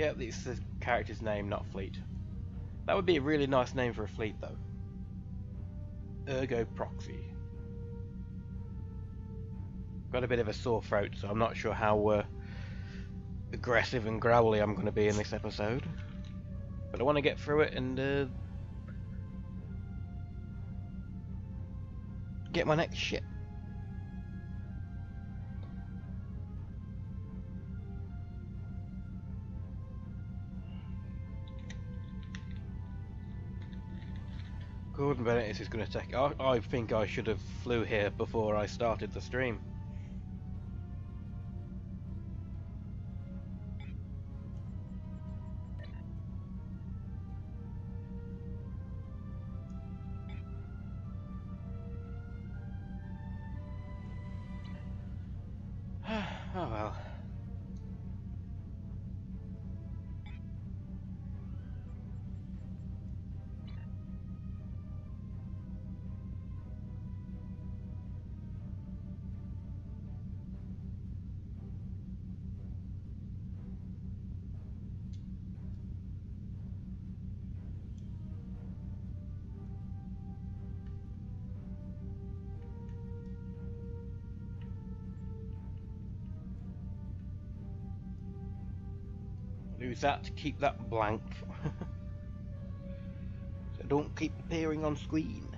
Yeah, it's the character's name, not fleet. That would be a really nice name for a fleet, though. Ergo Proxy. Got a bit of a sore throat, so I'm not sure how aggressive and growly I'm going to be in this episode. But I want to get through it and get my next ship. Gordon Bennett is going to take. I think I should have flew here before I started the stream. Oh well. Use that to keep that blank. So don't keep appearing on screen.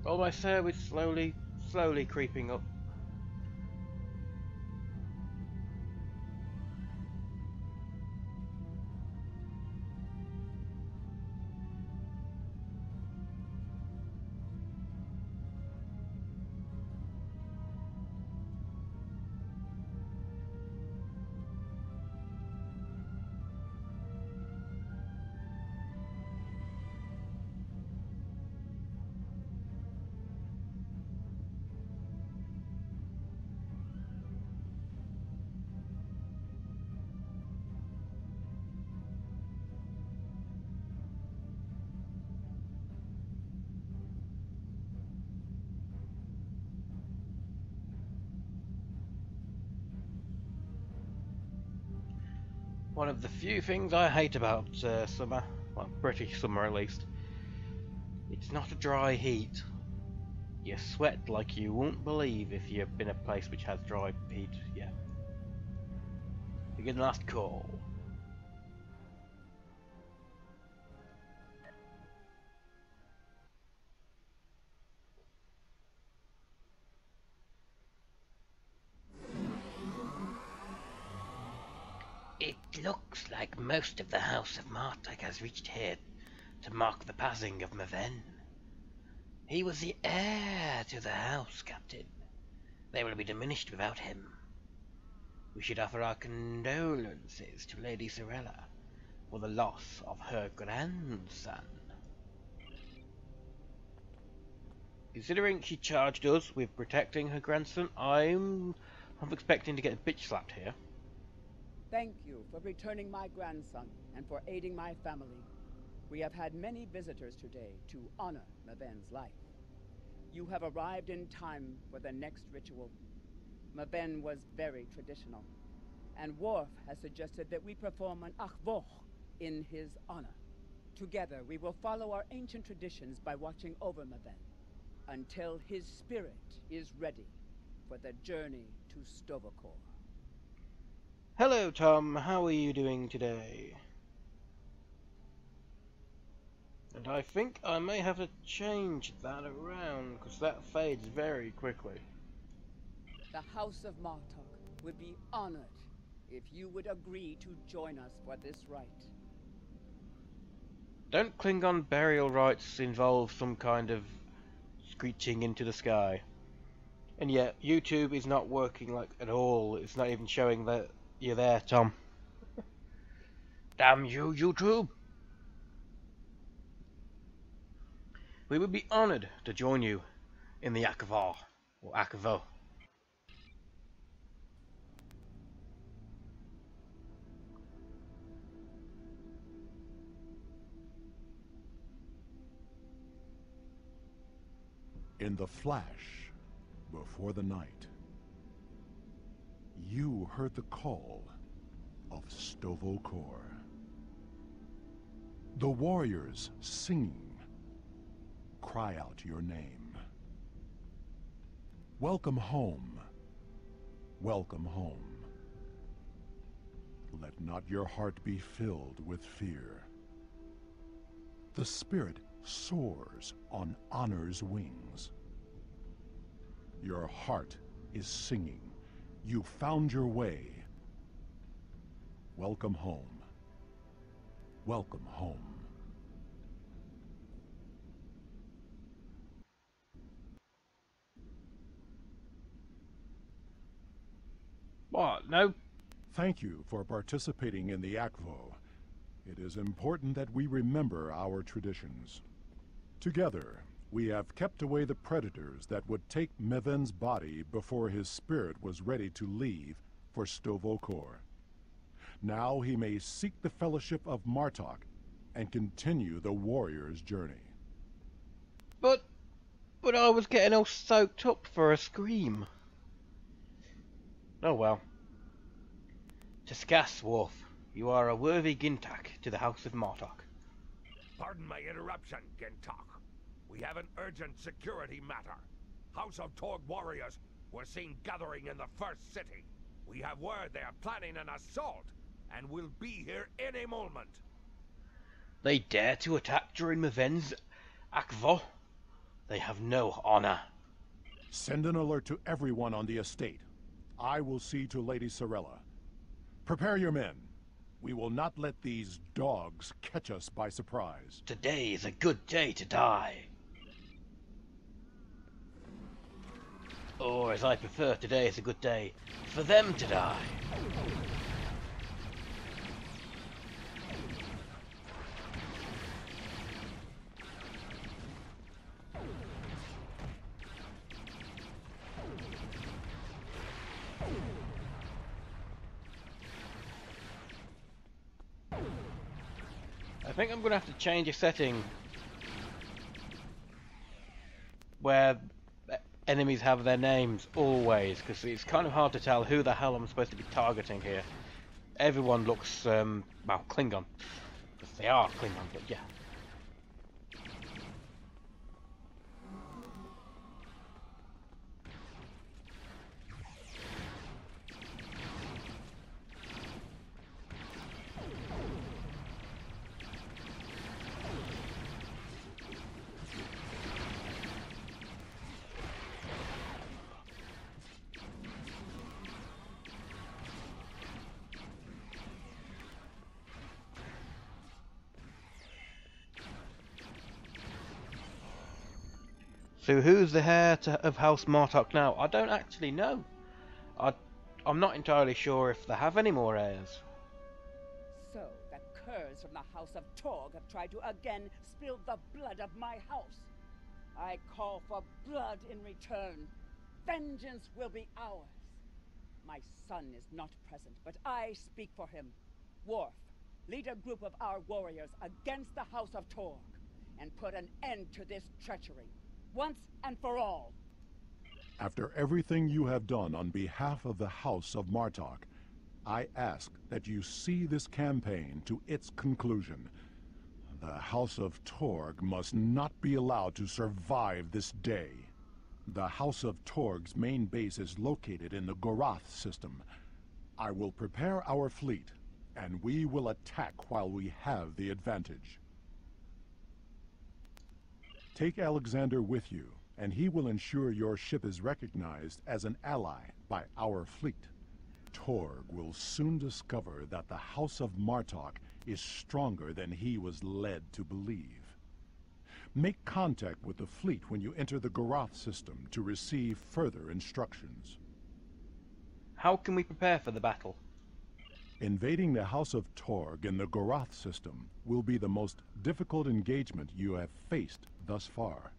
Well, my service slowly creeping up. One of the few things I hate about summer, well, British summer at least, it's not a dry heat. You sweat like you won't believe if you've been a place which has dry heat. Yeah. Begin last call. It looks like most of the House of Martek has reached here to mark the passing of Maven. He was the heir to the house, Captain. They will be diminished without him. We should offer our condolences to Lady Sorella for the loss of her grandson. Considering she charged us with protecting her grandson, I'm expecting to get a bitch slapped here. Thank you for returning my grandson and for aiding my family. We have had many visitors today to honor Maven's life. You have arrived in time for the next ritual. Maven was very traditional, and Worf has suggested that we perform an achvoch in his honor. Together, we will follow our ancient traditions by watching over Maven until his spirit is ready for the journey to Stovokor. Hello, Tom. How are you doing today? And I think I may have to change that around, because that fades very quickly. The House of Martok would be honored if you would agree to join us for this rite. Don't Klingon burial rites involve some kind of screeching into the sky? And yet, YouTube is not working like at all. It's not even showing that you're there, Tom. Damn you, YouTube! We would be honoured to join you in the Akvar, or Akvo. In the flash, Before the night, you heard the call of Stovokor. The warriors singing cry out your name. Welcome home. Welcome home. Let not your heart be filled with fear. The spirit soars on honor's wings. Your heart is singing. You found your way. Welcome home. Welcome home. What? No? Thank you for participating in the Akvo. It is important that we remember our traditions. Together, we have kept away the predators that would take Meven's body before his spirit was ready to leave for Stovokor. Now he may seek the fellowship of Martok and continue the warrior's journey. But I was getting all soaked up for a scream. Oh well. Tiskas, Worf, you are a worthy Gintak to the House of Martok. Pardon my interruption, Gintok. We have an urgent security matter. House of Torg warriors were seen gathering in the first city. We have word they are planning an assault, and will be here any moment. They dare to attack during Meven's Akvo? They have no honor. Send an alert to everyone on the estate. I will see to Lady Sorella. Prepare your men. We will not let these dogs catch us by surprise. Today is a good day to die. Or, as I prefer, today is a good day for them to die. I think I'm going to have to change a setting where enemies have their names always, because it's kind of hard to tell who the hell I'm supposed to be targeting here. Everyone looks, well, Klingon. Because they are Klingon, but yeah. So who's the heir of House Martok now? I don't actually know. I'm not entirely sure if they have any more heirs. So, the curs from the House of Torg have tried to again spill the blood of my house. I call for blood in return. Vengeance will be ours. My son is not present, but I speak for him. Worf, lead a group of our warriors against the House of Torg, and put an end to this treachery, once and for all. After everything you have done on behalf of the House of Martok, I ask that you see this campaign to its conclusion. The House of Torg must not be allowed to survive this day. The House of Torg's main base is located in the Gorath system. I will prepare our fleet, and we will attack while we have the advantage. Take Alexander with you, and he will ensure your ship is recognized as an ally by our fleet. Torg will soon discover that the House of Martok is stronger than he was led to believe. Make contact with the fleet when you enter the Gorath system to receive further instructions. How can we prepare for the battle? Invading the House of Torg in the Gorath system will be the most difficult engagement you have faced thus far.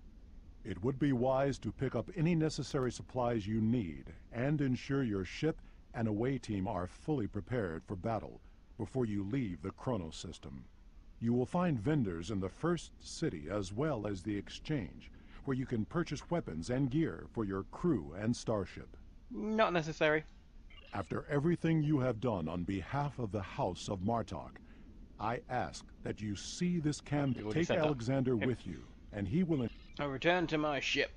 It would be wise to pick up any necessary supplies you need and ensure your ship and away team are fully prepared for battle before you leave the Chronos system. You will find vendors in the first city as well as the exchange, where you can purchase weapons and gear for your crew and starship. Not necessary. After everything you have done on behalf of the House of Martok, I ask that you see this campaign. Take Alexander with you, and he will... I'll return to my ship.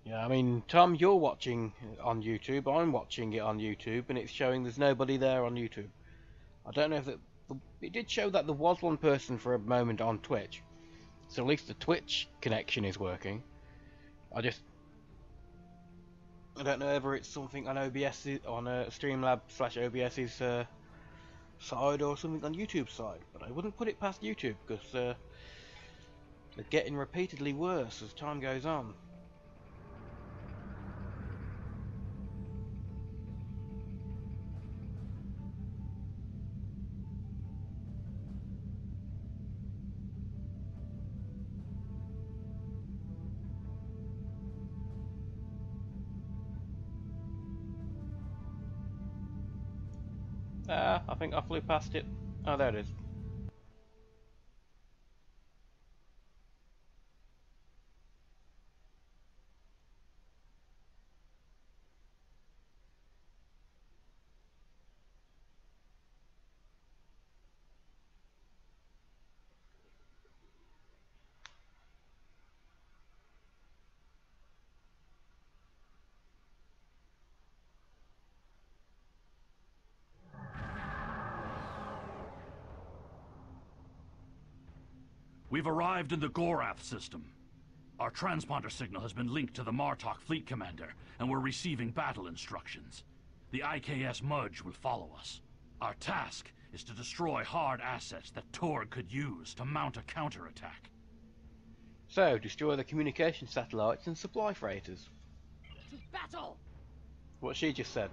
Yeah, I mean, Tom, you're watching on YouTube, I'm watching it on YouTube, and it's showing there's nobody there on YouTube. I don't know if it did show that there was one person for a moment on Twitch, so at least the Twitch connection is working. I don't know whether it's something on OBS, on Streamlab/OBS's side or something on YouTube's side, but I wouldn't put it past YouTube, because they're getting repeatedly worse as time goes on. I think I flew past it. Oh, there it is. We've arrived in the Gorath system. Our transponder signal has been linked to the Martok fleet commander, and we're receiving battle instructions. The IKS Mudge will follow us. Our task is to destroy hard assets that Torg could use to mount a counterattack. So, destroy the communication satellites and supply freighters. To battle! What she just said.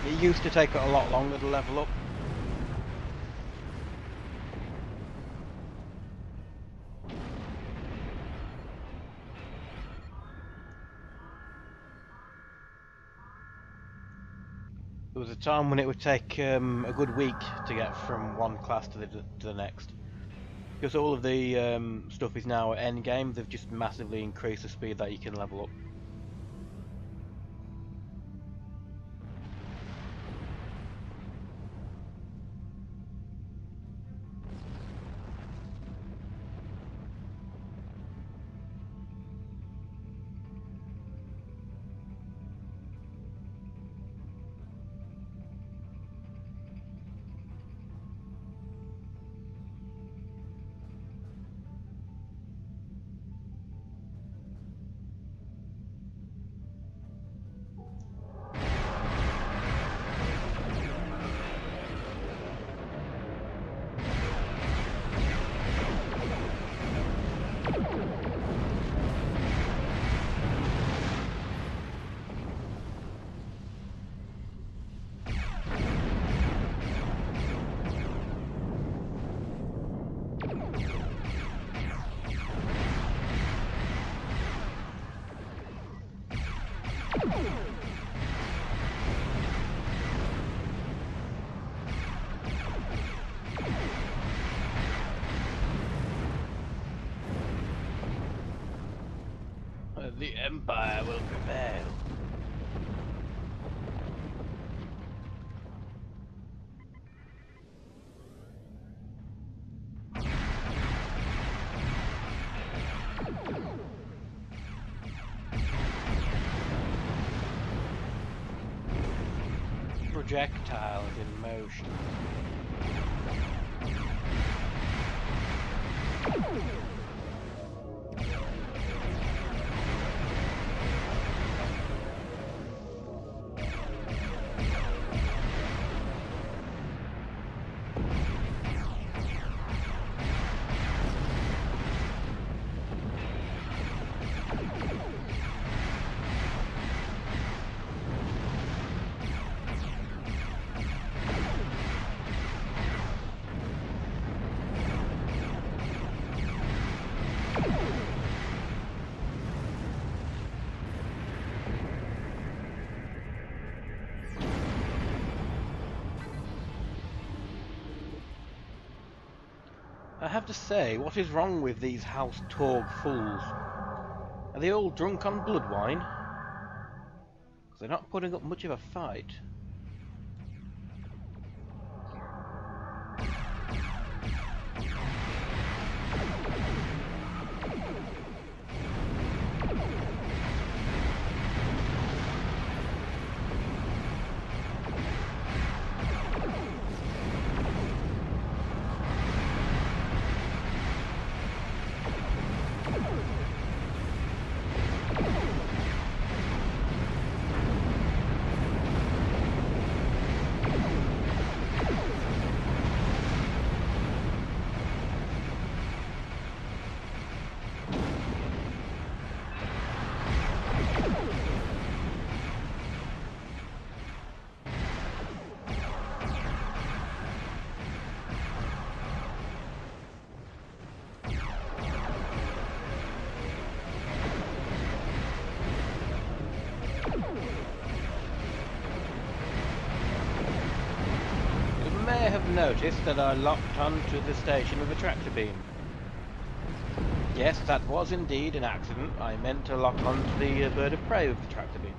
It used to take a lot longer to level up. There was a time when it would take a good week to get from one class to the next. Because all of the stuff is now at endgame, they've just massively increased the speed that you can level up. The Empire will prevail. Projectiles in motion. I have to say, what is wrong with these House Torg fools? Are they all drunk on blood wine? 'Cause they're not putting up much of a fight. May have noticed that I locked onto the station with a tractor beam. Yes, that was indeed an accident. I meant to lock onto the bird of prey with the tractor beam.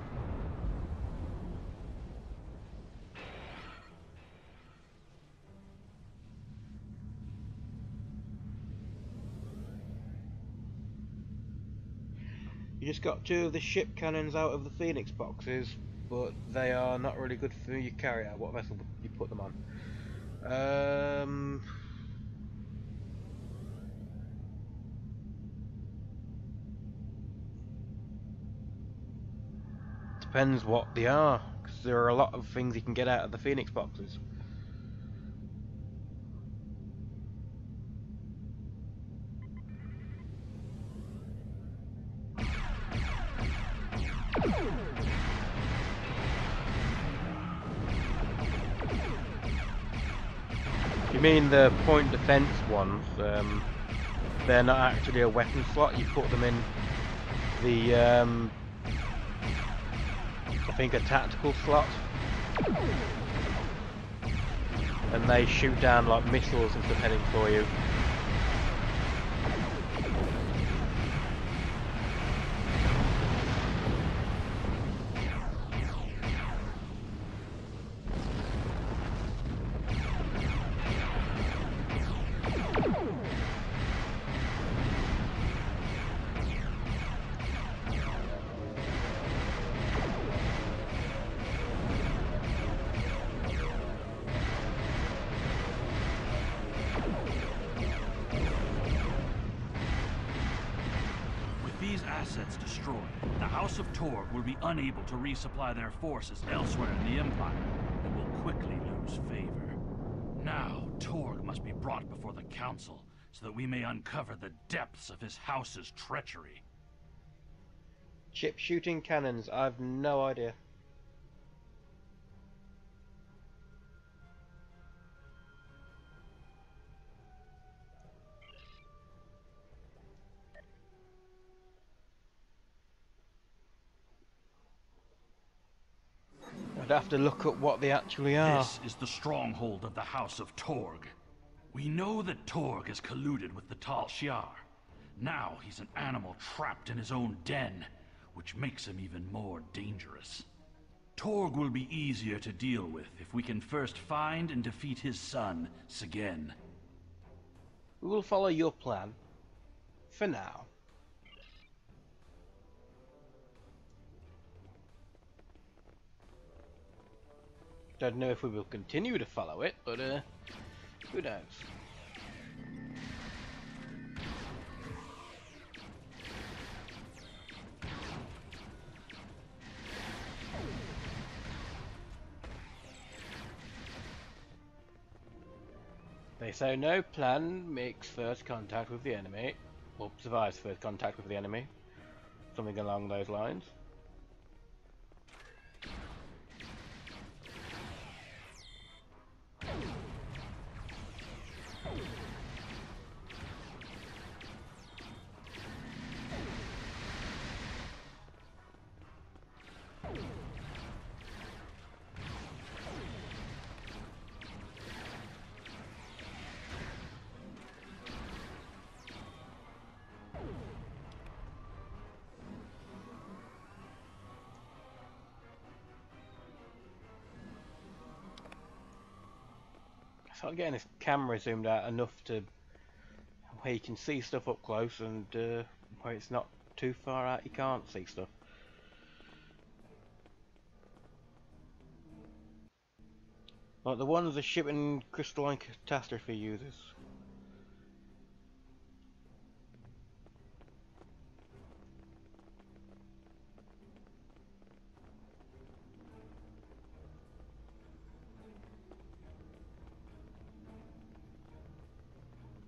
You just got 2 of the ship cannons out of the Phoenix boxes, but they are not really good for your carrier. What vessel would you put them on? Depends what they are, because there are a lot of things you can get out of the Phoenix boxes. You mean the point defense ones? They're not actually a weapon slot. You put them in the I think a tactical slot, and they shoot down like missiles and stuff heading for you. Assets destroyed, the House of Torg will be unable to resupply their forces elsewhere in the Empire, and will quickly lose favor. Now, Torg must be brought before the Council, so that we may uncover the depths of his house's treachery. Ship shooting cannons, I've no idea. I'd have to look at what they actually are. This is the stronghold of the House of Torg. We know that Torg is colluded with the Tal Shiar. Now he's an animal trapped in his own den, which makes him even more dangerous. Torg will be easier to deal with if we can first find and defeat his son, Sagen. We will follow your plan. For now. Don't know if we will continue to follow it, but who knows? They say no plan makes first contact with the enemy, or survives first contact with the enemy. Something along those lines. So I'm getting this camera zoomed out enough to where you can see stuff up close, and where it's not too far out you can't see stuff. Like the ones the shipping crystalline catastrophe uses.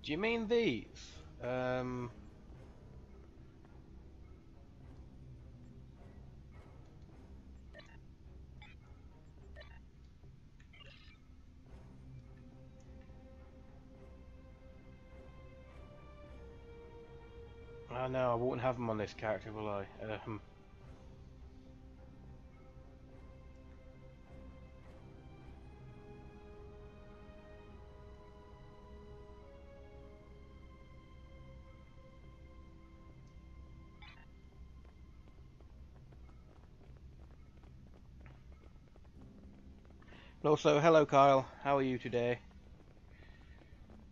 Do you mean these? Oh no, I won't have them on this character, will I? Also, hello Kyle, how are you today?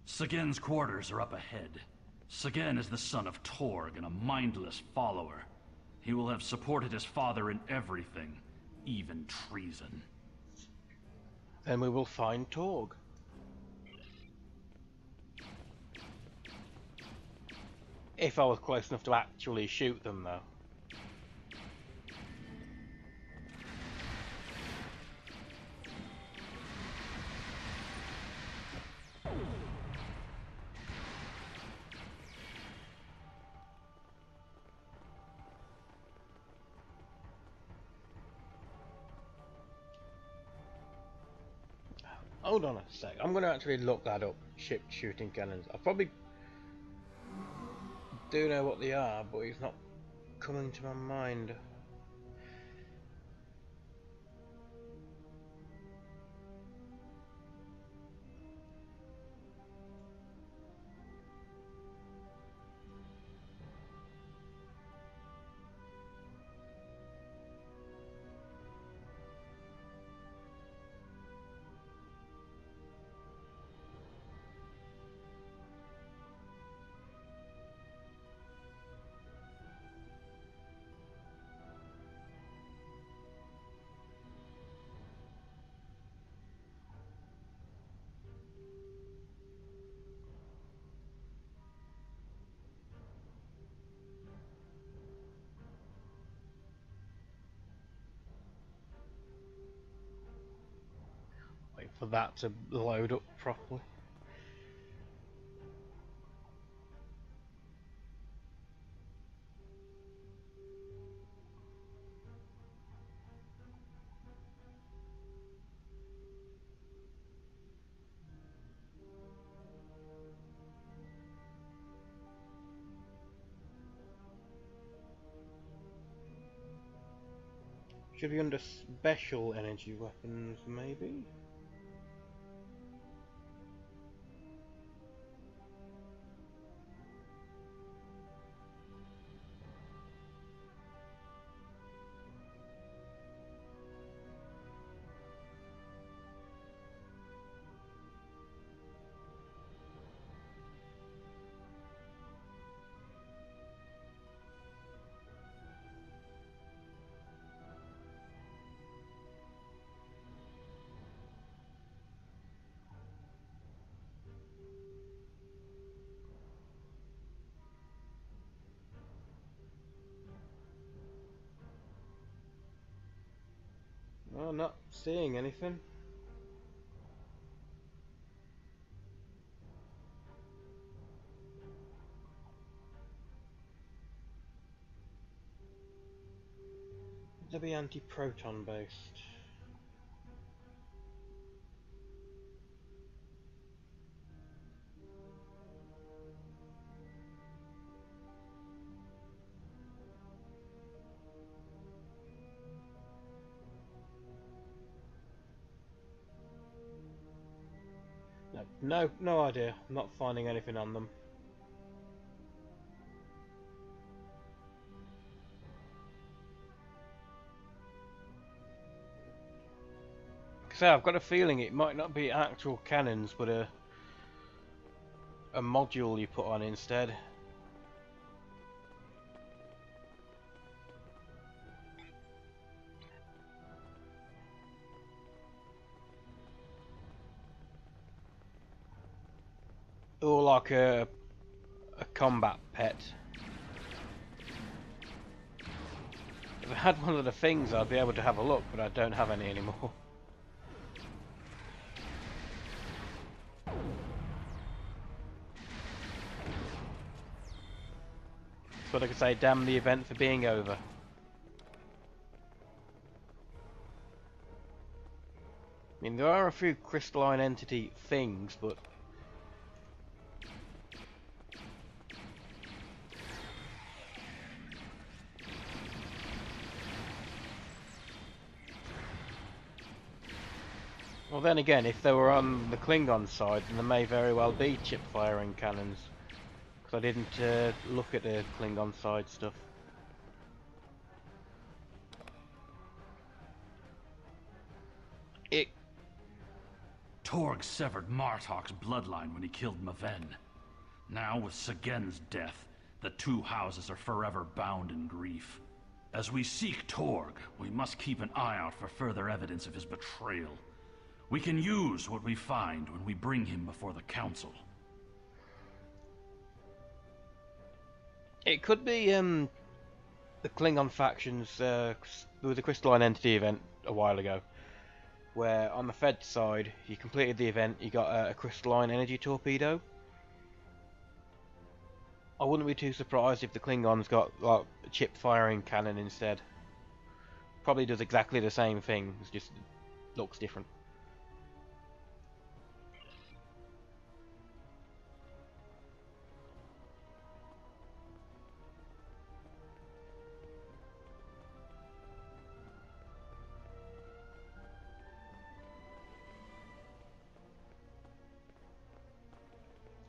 Sagen's quarters are up ahead. Sagen is the son of Torg and a mindless follower. He will have supported his father in everything, even treason. Then we will find Torg. If I was close enough to actually shoot them though. Hold on a sec, I'm going to actually look that up, ship shooting cannons. I probably do know what they are, but it's not coming to my mind. Wait for that to load up properly. Should be under special energy weapons, maybe? No, not seeing anything. Would they be anti-proton based? No idea. I'm not finding anything on them. So I've got a feeling it might not be actual cannons, but a module you put on instead. Or like a combat pet. If I had one of the things, I'd be able to have a look, but I don't have any anymore. So I could say, damn the event for being over. I mean, there are a few crystalline entity things, but well, then again, if they were on the Klingon side, then there may very well be chip firing cannons. Because I didn't look at the Klingon side stuff. Torg severed Martok's bloodline when he killed Maven. Now, with Sagen's death, the two houses are forever bound in grief. As we seek Torg, we must keep an eye out for further evidence of his betrayal. We can use what we find when we bring him before the Council. It could be the Klingon Faction's there was a crystalline entity event a while ago, where on the Fed side, you completed the event, you got a crystalline energy torpedo. I wouldn't be too surprised if the Klingons got like a chip firing cannon instead. Probably does exactly the same thing, it just looks different.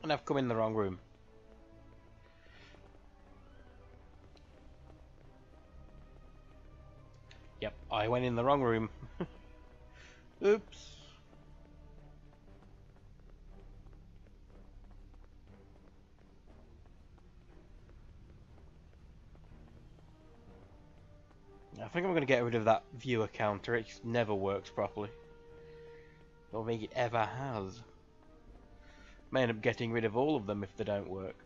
And I've come in the wrong room. Yep, I went in the wrong room. Oops. I think I'm going to get rid of that viewer counter, it just never works properly. I don't think it ever has. May end up getting rid of all of them if they don't work.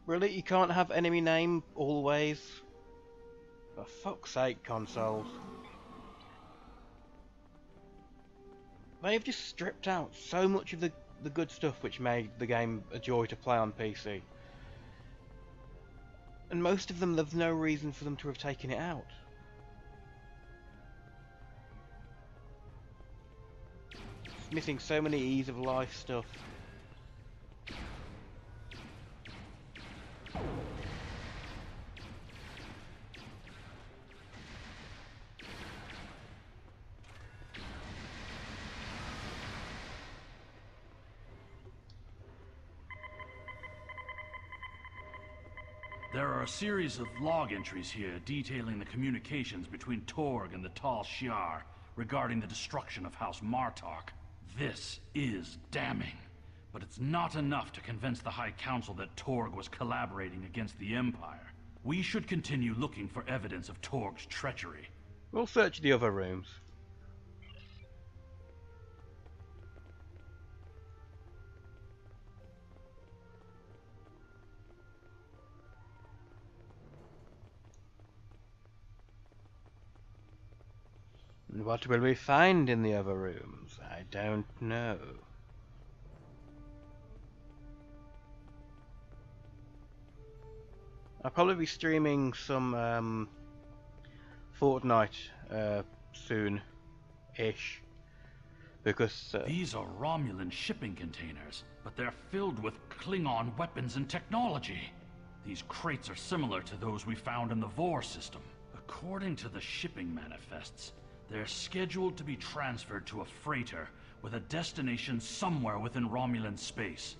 Really? You can't have enemy name always? For fuck's sake, consoles. They've just stripped out so much of the good stuff which made the game a joy to play on PC. And most of them, there's no reason for them to have taken it out. It's missing so many ease of life stuff. There are a series of log entries here detailing the communications between Torg and the Tal Shiar regarding the destruction of House Martok. This is damning, but it's not enough to convince the High Council that Torg was collaborating against the Empire. We should continue looking for evidence of Torg's treachery. We'll search the other rooms. And what will we find in the other rooms? I don't know. I'll probably be streaming some Fortnite soon-ish, because these are Romulan shipping containers, but they're filled with Klingon weapons and technology. These crates are similar to those we found in the Vor system. According to the shipping manifests, they're scheduled to be transferred to a freighter with a destination somewhere within Romulan space.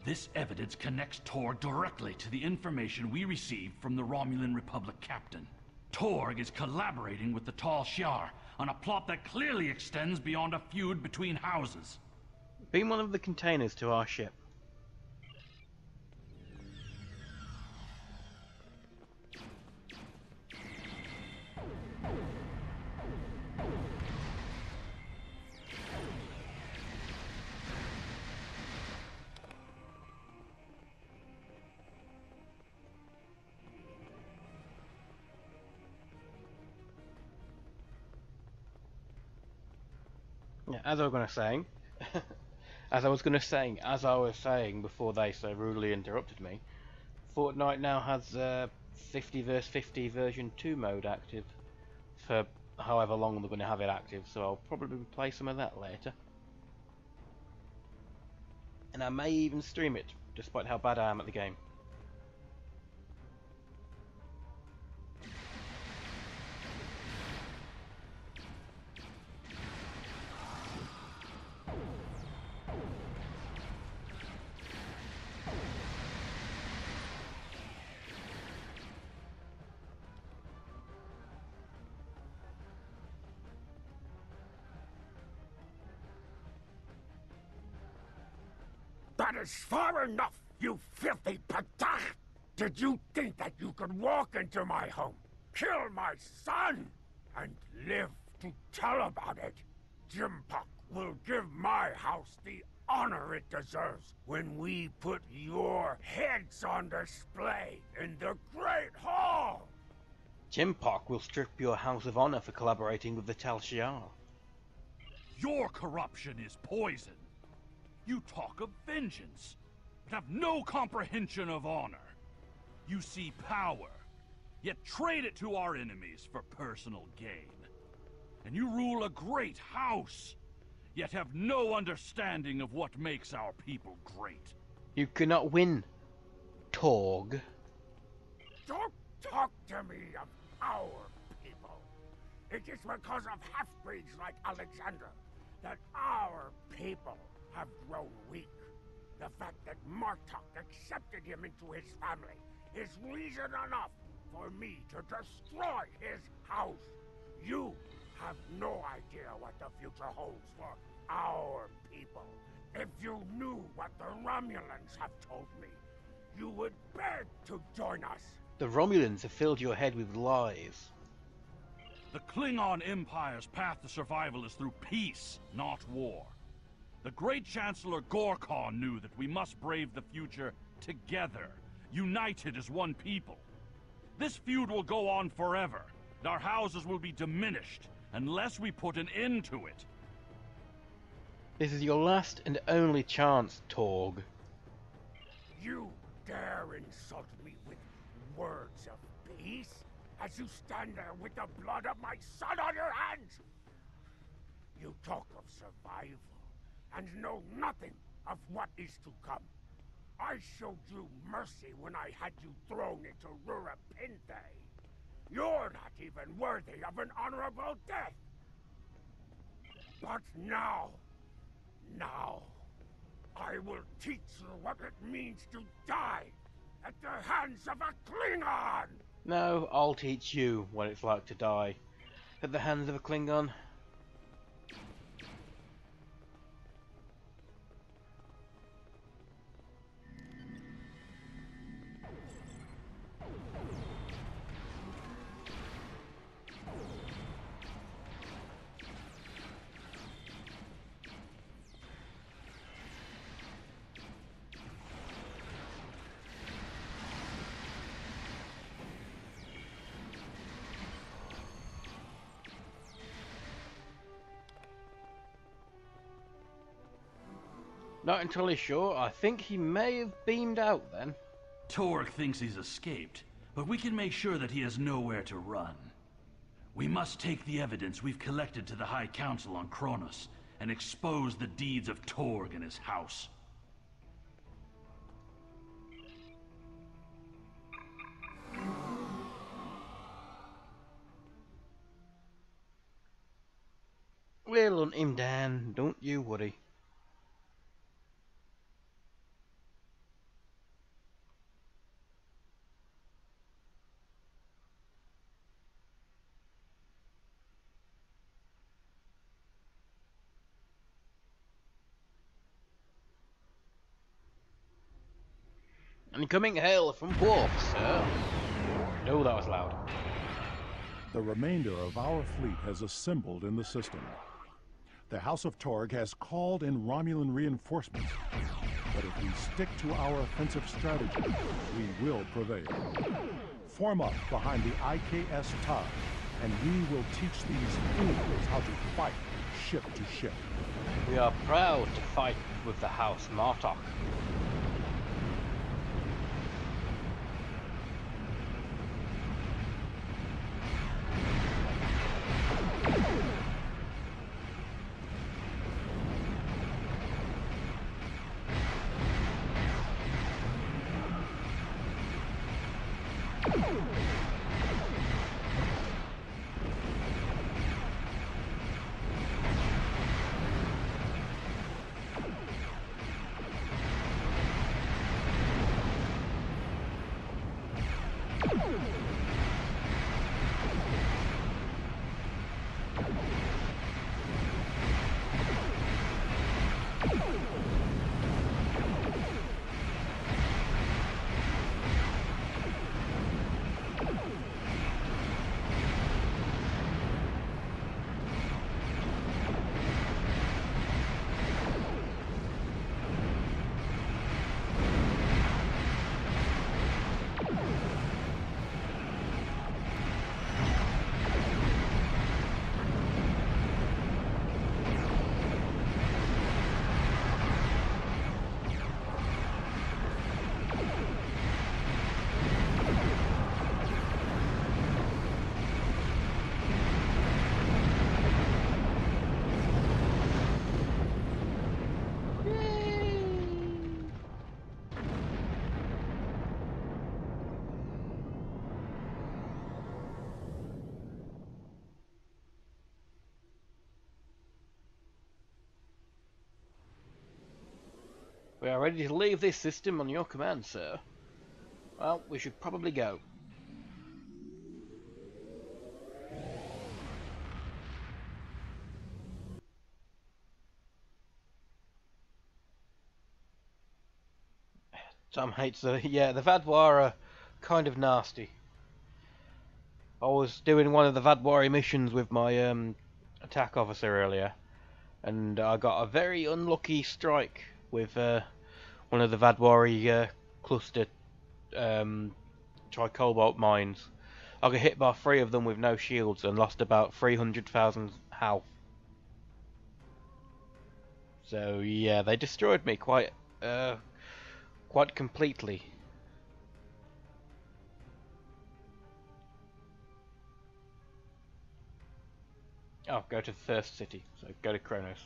This evidence connects Torg directly to the information we received from the Romulan Republic captain. Torg is collaborating with the Tal Shiar on a plot that clearly extends beyond a feud between houses. beam one of the containers to our ship. Yeah, as I was saying before they so rudely interrupted me, Fortnite now has 50 vs 50 version 2 mode active for however long they're going to have it active, so I'll probably play some of that later. And I may even stream it, despite how bad I am at the game. That is far enough, you filthy patach! Did you think that you could walk into my home, kill my son, and live to tell about it? Jimpok will give my house the honor it deserves when we put your heads on display in the Great Hall! Jimpok will strip your House of Honor for collaborating with the Tal Shiar. Your corruption is poison. You talk of vengeance, but have no comprehension of honor. You see power, yet trade it to our enemies for personal gain. And you rule a great house, yet have no understanding of what makes our people great. You cannot win, Torg. Don't talk to me of our people. It is because of half-breeds like Alexander that our people have grown weak. The fact that Martok accepted him into his family is reason enough for me to destroy his house. You have no idea what the future holds for our people. If you knew what the Romulans have told me, you would beg to join us. The Romulans have filled your head with lies. The Klingon Empire's path to survival is through peace, not war. The great Chancellor Gorkon knew that we must brave the future together, united as one people. This feud will go on forever, and our houses will be diminished unless we put an end to it. This is your last and only chance, Torg. You dare insult me with words of peace as you stand there with the blood of my son on your hands? You talk of survival and know nothing of what is to come. I showed you mercy when I had you thrown into Rura Pinte. You're not even worthy of an honorable death. But now, I will teach you what it means to die at the hands of a Klingon! No, I'll teach you what it's like to die at the hands of a Klingon. Not entirely sure. I think he may have beamed out then. Torg thinks he's escaped, but we can make sure that he has nowhere to run. We must take the evidence we've collected to the High Council on Kronos and expose the deeds of Torg and his house. We'll hunt him down, don't you worry. Incoming hail from Worf, sir. No, that was loud. The remainder of our fleet has assembled in the system. The House of Torg has called in Romulan reinforcements, but if we stick to our offensive strategy, we will prevail. Form up behind the IKS TOG, and we will teach these fools how to fight ship to ship. We are proud to fight with the House Martok. We are ready to leave this system on your command, sir. Well, we should probably go. Tom hates the... yeah, the Vadwar are kind of nasty. I was doing one of the Vadwari missions with my attack officer earlier, and I got a very unlucky strike with one of the Vadwari cluster tricobalt mines. I got hit by 3 of them with no shields and lost about 300,000 health. So yeah, they destroyed me quite completely. Oh, go to the first city. So go to Kronos.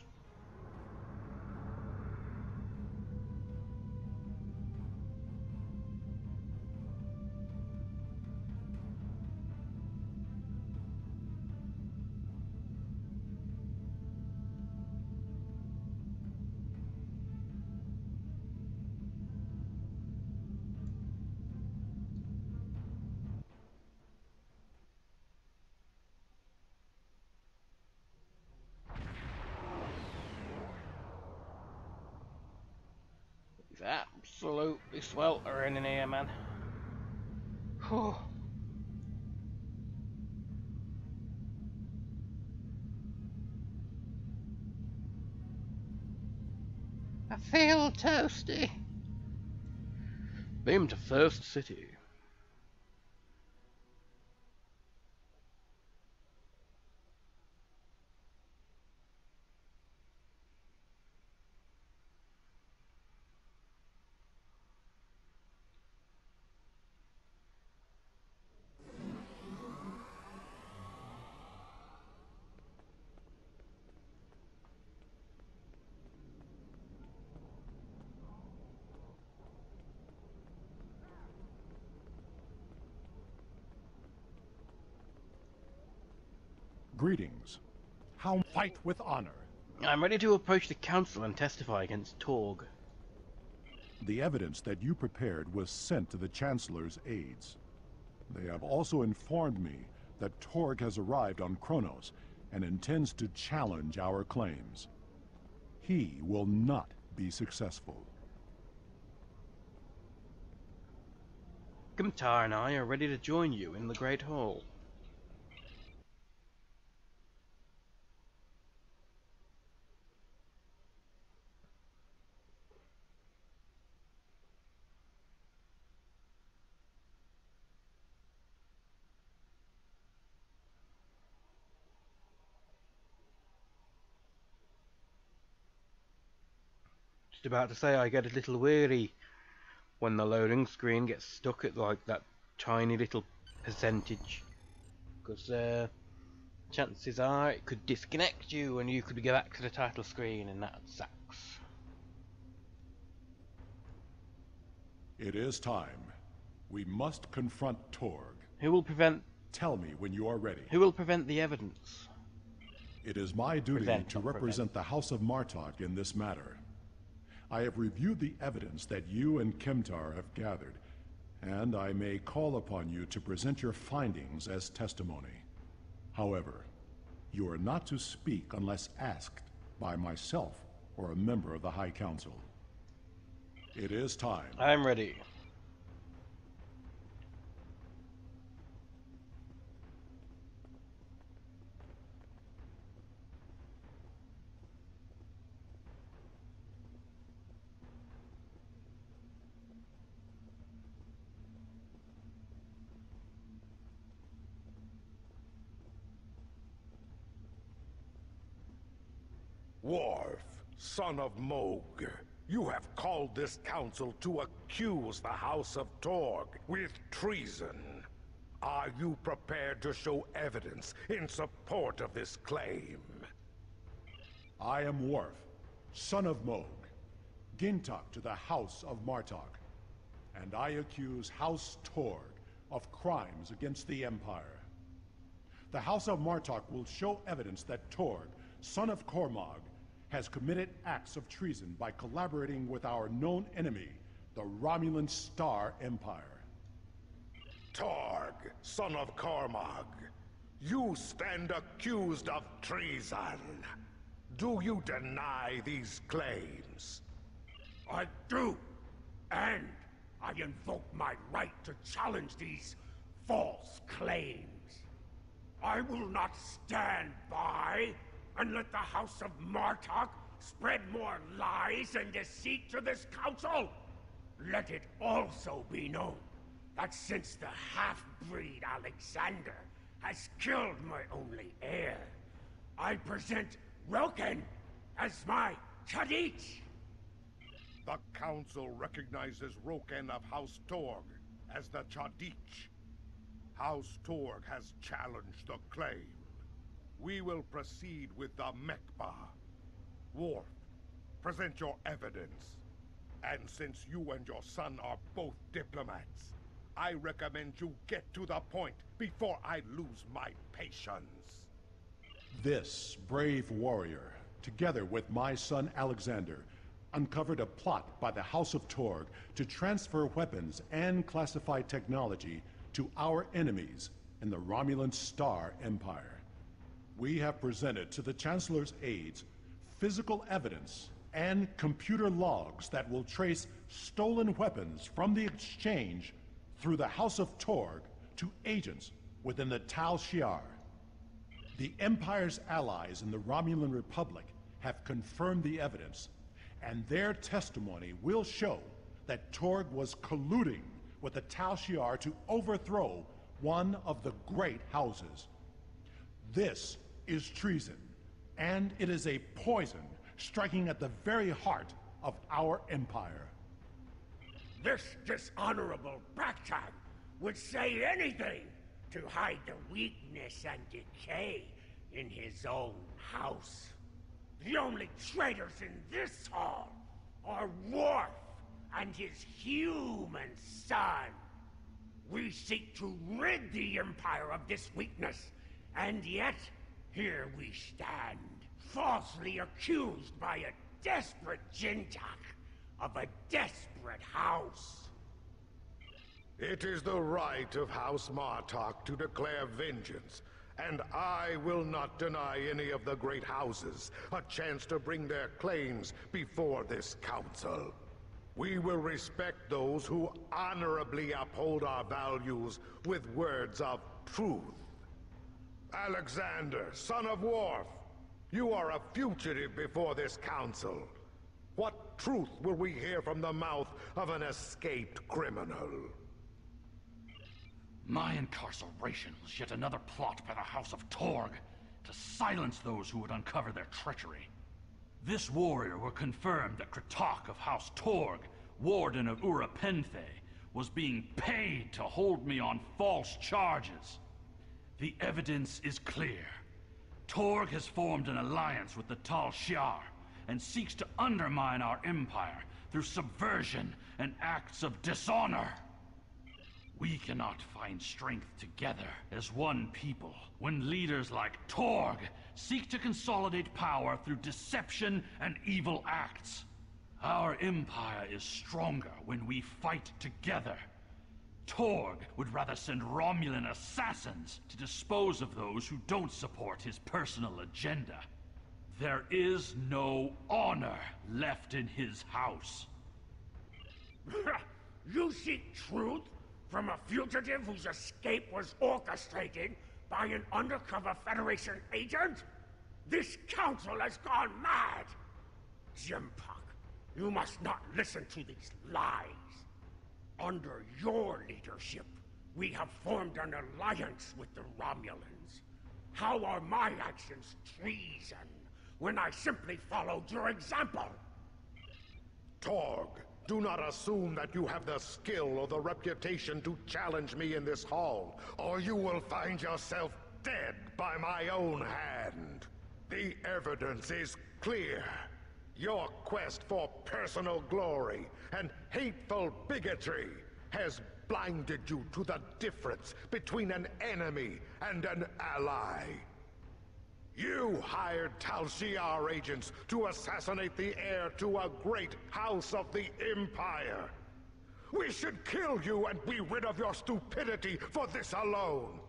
absolutely sweltering in here, man. Whew. I feel toasty. Beam to First City. Greetings. How fight with honor? I'm ready to approach the council and testify against Torg. The evidence that you prepared was sent to the Chancellor's aides. They have also informed me that Torg has arrived on Kronos and intends to challenge our claims. He will not be successful. Gumtar and I are ready to join you in the Great Hall. Just about to say I get a little weary when the loading screen gets stuck at like that tiny little percentage, because chances are it could disconnect you and you could go back to the title screen, and that sucks. It is time. We must confront Torg. Who will prevent? Tell me when you are ready. Who will prevent the evidence? It is my duty Prevent, to not represent the House of Martok in this matter. I have reviewed the evidence that you and Kimtar have gathered, and I may call upon you to present your findings as testimony. However, you are not to speak unless asked by myself or a member of the High Council. It is time. I'm ready. Worf, son of Moog, you have called this council to accuse the House of Torg with treason. Are you prepared to show evidence in support of this claim? I am Worf, son of Moog, Gintok to the House of Martok, and I accuse House Torg of crimes against the Empire. The House of Martok will show evidence that Torg, son of Cormog, has committed acts of treason by collaborating with our known enemy, the Romulan Star Empire. Torg, son of Cormog, you stand accused of treason. Do you deny these claims? I do, and I invoke my right to challenge these false claims. I will not stand by and let the House of Martok spread more lies and deceit to this council. Let it also be known that since the half-breed Alexander has killed my only heir, I present Roken as my Chadich. The council recognizes Roken of House Torg as the Chadich. House Torg has challenged the claim. We will proceed with the Mekba. Worf, present your evidence. And since you and your son are both diplomats, I recommend you get to the point before I lose my patience. This brave warrior, together with my son Alexander, uncovered a plot by the House of Torg to transfer weapons and classified technology to our enemies in the Romulan Star Empire. We have presented to the Chancellor's aides physical evidence and computer logs that will trace stolen weapons from the exchange through the House of Torg to agents within the Tal Shiar. The Empire's allies in the Romulan Republic have confirmed the evidence, and their testimony will show that Torg was colluding with the Tal Shiar to overthrow one of the great houses. This is treason, and it is a poison striking at the very heart of our empire. This dishonorable Backtag would say anything to hide the weakness and decay in his own house. The only traitors in this hall are Worf and his human son. We seek to rid the Empire of this weakness, and yet here we stand, falsely accused by a desperate Jintak of a desperate house. It is the right of House Martok to declare vengeance, and I will not deny any of the great houses a chance to bring their claims before this council. We will respect those who honorably uphold our values with words of truth. Alexander, son of Worf, you are a fugitive before this council. What truth will we hear from the mouth of an escaped criminal? My incarceration was yet another plot by the House of Torg to silence those who would uncover their treachery. This warrior will confirm that Kratok of House Torg, Warden of Ura Penthe, was being paid to hold me on false charges. The evidence is clear. Torg has formed an alliance with the Tal Shiar and seeks to undermine our empire through subversion and acts of dishonor. We cannot find strength together as one people when leaders like Torg seek to consolidate power through deception and evil acts. Our empire is stronger when we fight together. Torg would rather send Romulan assassins to dispose of those who don't support his personal agenda. There is no honor left in his house. You seek truth from a fugitive whose escape was orchestrated by an undercover Federation agent? This council has gone mad! Jimpuck, you must not listen to these lies. Under your leadership, we have formed an alliance with the Romulans. How are my actions treason when I simply followed your example? Torg, do not assume that you have the skill or the reputation to challenge me in this hall, or you will find yourself dead by my own hand. The evidence is clear. Your quest for personal glory and hateful bigotry has blinded you to the difference between an enemy and an ally. You hired Tal Shiar agents to assassinate the heir to a great house of the Empire. We should kill you and be rid of your stupidity for this alone.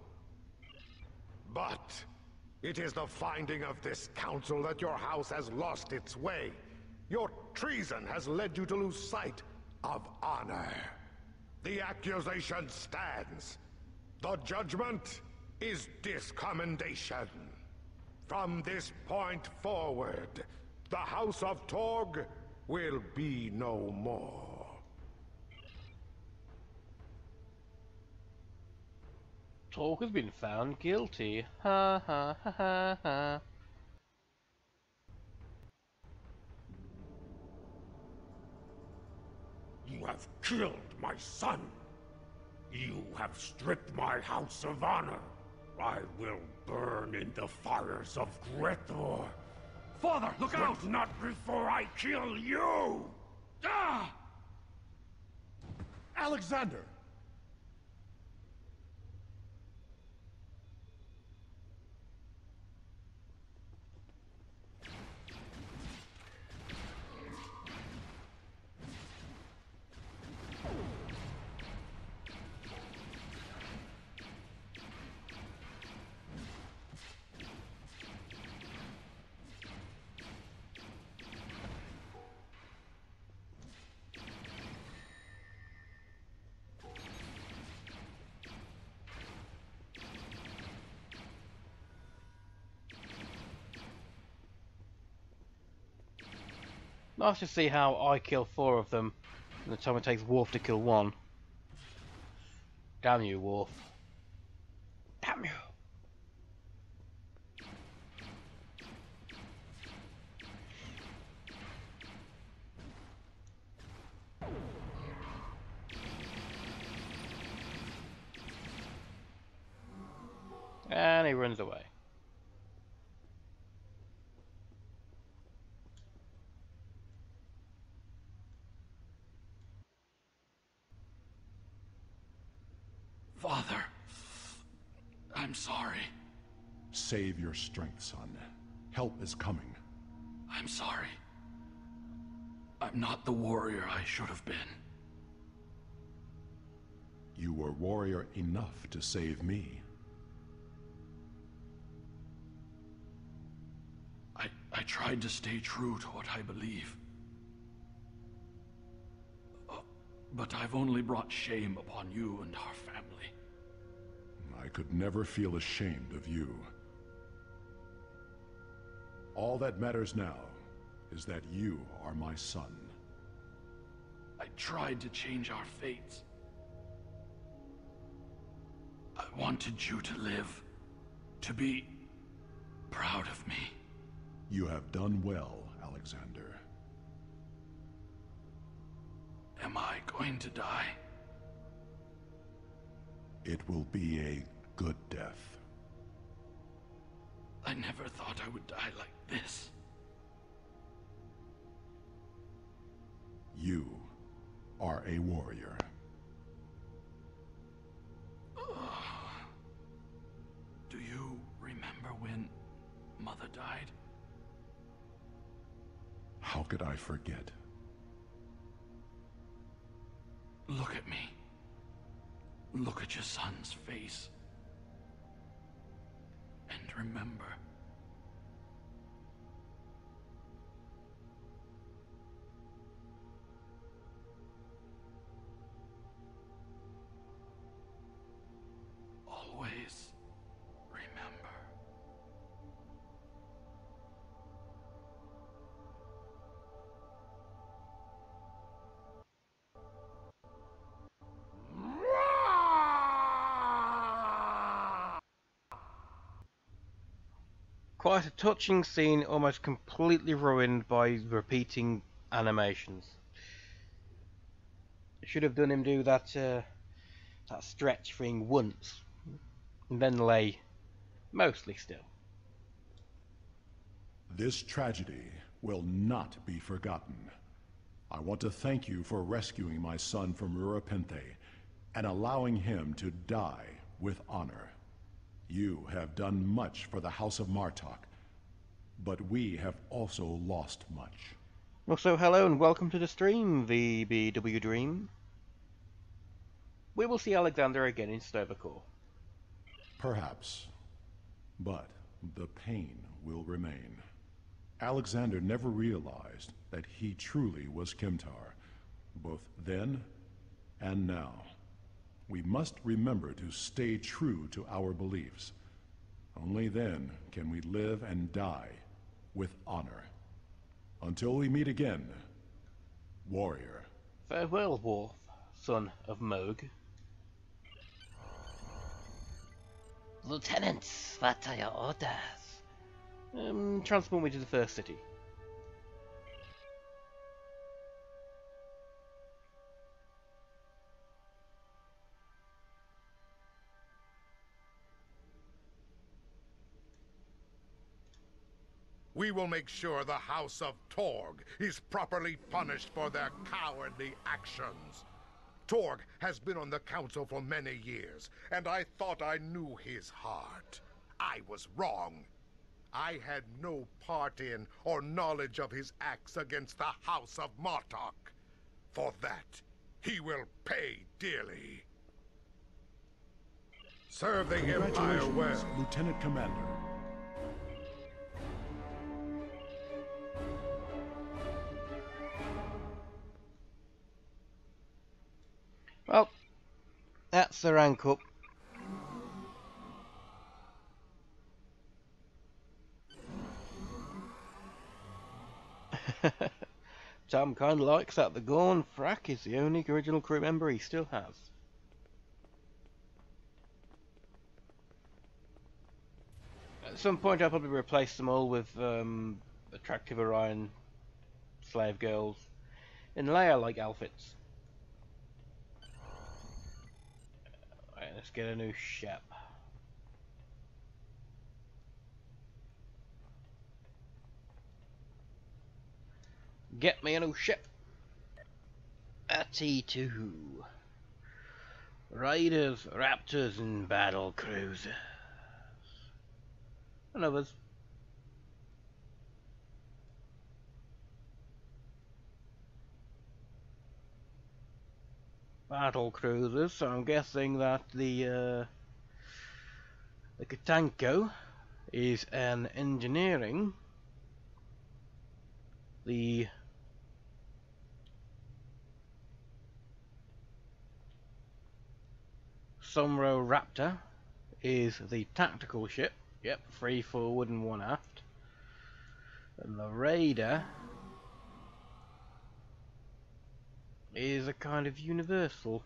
But it is the finding of this council that your house has lost its way. Your treason has led you to lose sight of honor. The accusation stands. The judgment is discommendation. From this point forward, the House of Torg will be no more. Torg has been found guilty. Ha ha ha ha ha. You have killed my son. You have stripped my house of honor. I will burn in the fires of Gretor. Father, look out! But not before I kill you! Ah! Alexander! Let's just see how I kill 4 of them in the time it takes Worf to kill 1. Damn you, Worf. Damn you. And he runs away. Father, I'm sorry. Save your strength, son. Help is coming. I'm sorry. I'm not the warrior I should have been. You were warrior enough to save me. I tried to stay true to what I believe. But I've only brought shame upon you and our family. I could never feel ashamed of you. All that matters now is that you are my son. I tried to change our fates. I wanted you to live, to be proud of me. You have done well, Alexander. Am I going to die? It will be a good death. I never thought I would die like this. You are a warrior. Do you remember when Mother died? How could I forget? Look at me. Look at your son's face. And remember. Always remember. Quite a touching scene, almost completely ruined by repeating animations. Should have done him do that that stretch thing once, and then lay mostly still. This tragedy will not be forgotten. I want to thank you for rescuing my son from Urapente and allowing him to die with honor. You have done much for the House of Martok, but we have also lost much. Also, hello and welcome to the stream, VBW Dream. We will see Alexander again in Stervacor. Perhaps, but the pain will remain. Alexander never realized that he truly was Kimtar, both then and now. We must remember to stay true to our beliefs. Only then can we live and die with honor. Until we meet again, warrior. Farewell, Worf, son of Moog. Lieutenant, what are your orders? Transport me to the first city. We will make sure the House of Torg is properly punished for their cowardly actions. Torg has been on the council for many years, and I thought I knew his heart. I was wrong. I had no part in or knowledge of his acts against the House of Martok. For that, he will pay dearly. Serve the Empire well. Lieutenant Commander. Well, that's the rank up. Tom kind of likes that the Gorn Frack is the only original crew member he still has. At some point I'll probably replace them all with attractive Orion slave girls in Leia-like outfits. Right, let's get a new ship. Get me a new ship. A T2. Raiders, Raptors, and battle cruisers. And others. Battle cruisers, so I'm guessing that the Katanko is an engineering. The Somro Raptor is the tactical ship. Yep, 3 forward and 1 aft. And the Raider is a kind of universal.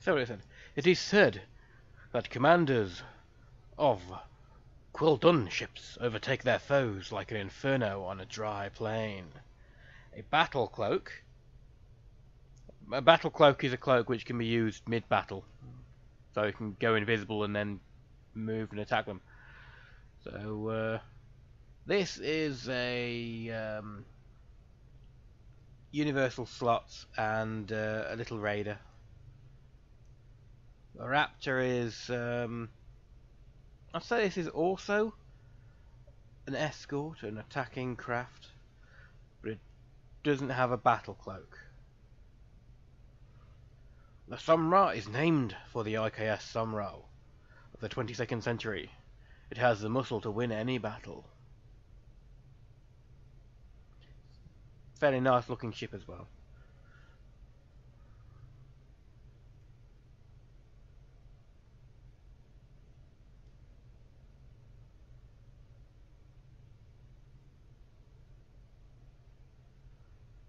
So it said, it is said that commanders of Quildun ships overtake their foes like an inferno on a dry plain. A battle cloak. A battle cloak is a cloak which can be used mid-battle, so you can go invisible and then move and attack them. So this is a universal slots and a little raider. The Raptor is I'd say this is also an escort, an attacking craft, but it doesn't have a battle cloak. The Sumra is named for the IKS Sumra of the 22nd century. It has the muscle to win any battle. Fairly nice looking ship as well.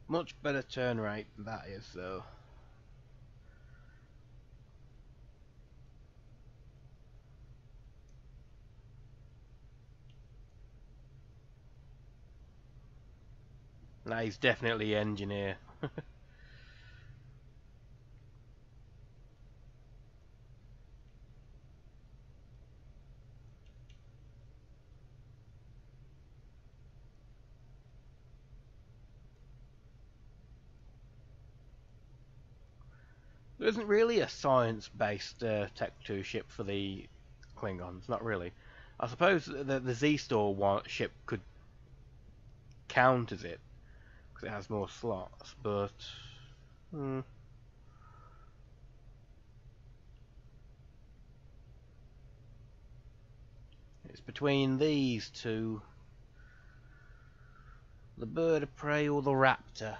Much better turn rate than that is, though. Nah, he's definitely engineer. There isn't really a science-based Tech 2 ship for the Klingons, not really. I suppose the Z-Store ship could count as it, because it has more slots, but... It's between these two. The Bird of Prey or the Raptor.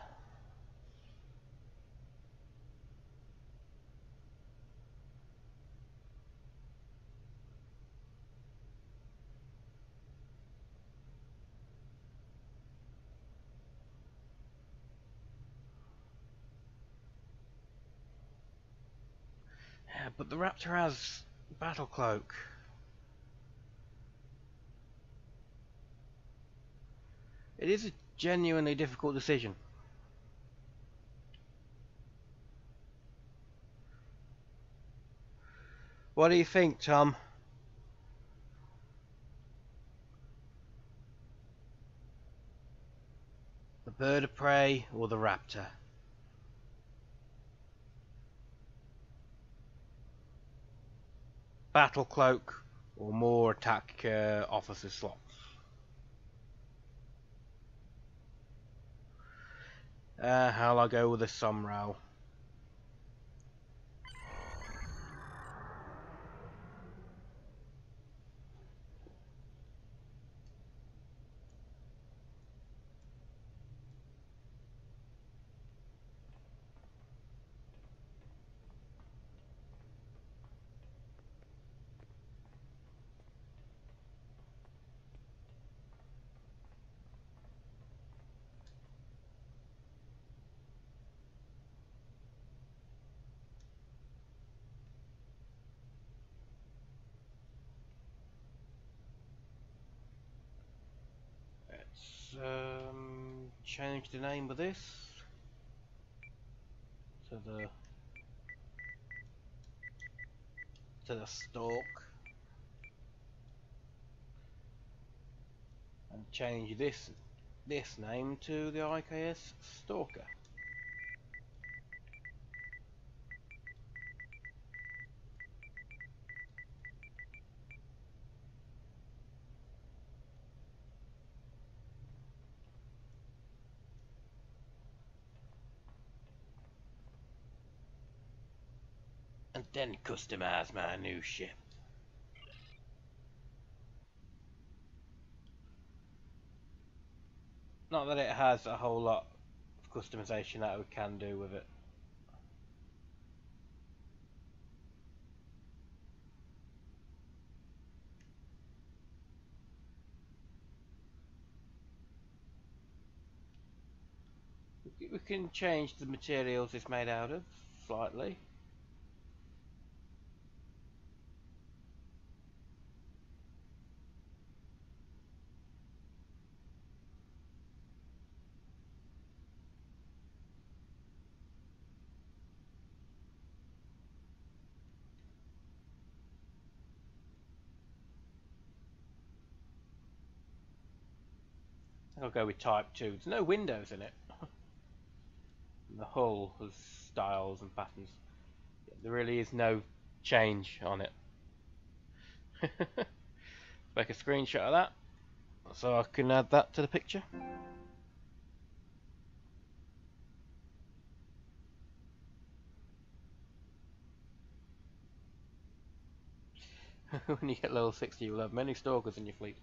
Yeah, but the Raptor has Battle Cloak. It is a genuinely difficult decision. What do you think, Tom? The Bird of Prey or the Raptor? Battle Cloak or more attack officer slots? How'll I go with a Sumrow? change the name of this to the Stalk, and change this name to the IKS Stalker. And then customize my new ship. Not that it has a whole lot of customization that we can do with it. We can change the materials it's made out of slightly. I'll go with Type 2. There's no windows in it. The hull has styles and patterns. There really is no change on it. Make a screenshot of that so I can add that to the picture. When you get level 60 you'll have many stalkers in your fleet.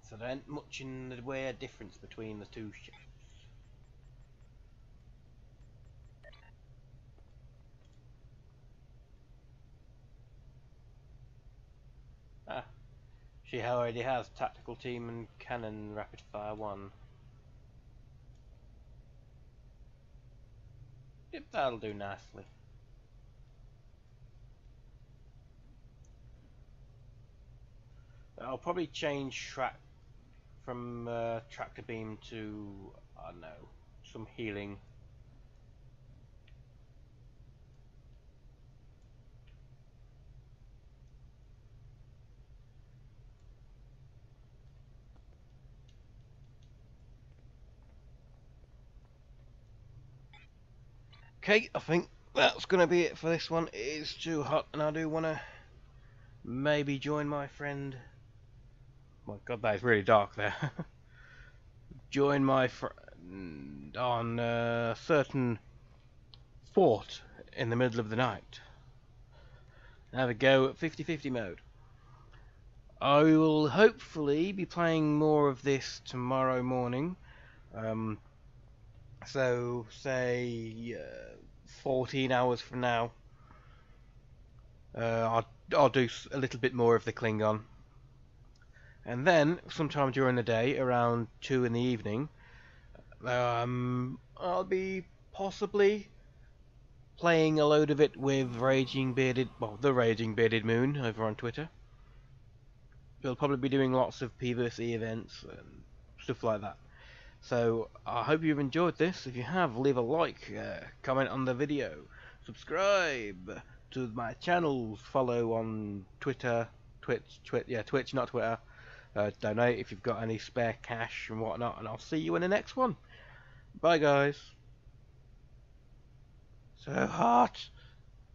So there ain't much in the way of difference between the two ships. Ah, she already has tactical team and cannon rapid fire 1. Yep, that'll do nicely. I'll probably change track from tractor beam to, I don't know, some healing. Okay, I think that's going to be it for this one. It is too hot and I do want to maybe join my friend. My god, that is really dark there. Join my friend on a certain fort in the middle of the night. Have a go at 50-50 mode. I will hopefully be playing more of this tomorrow morning. So say 14 hours from now, I'll do a little bit more of the Klingon, and then sometime during the day, around 2 in the evening, I'll be possibly playing a load of it with the Raging Bearded Moon over on Twitter. We'll probably be doing lots of PvC events and stuff like that. So I hope you've enjoyed this. If you have, leave a like, comment on the video, subscribe to my channels, follow on Twitter, Twitch, not Twitter. Donate if you've got any spare cash and whatnot, and I'll see you in the next one. Bye guys. So hot.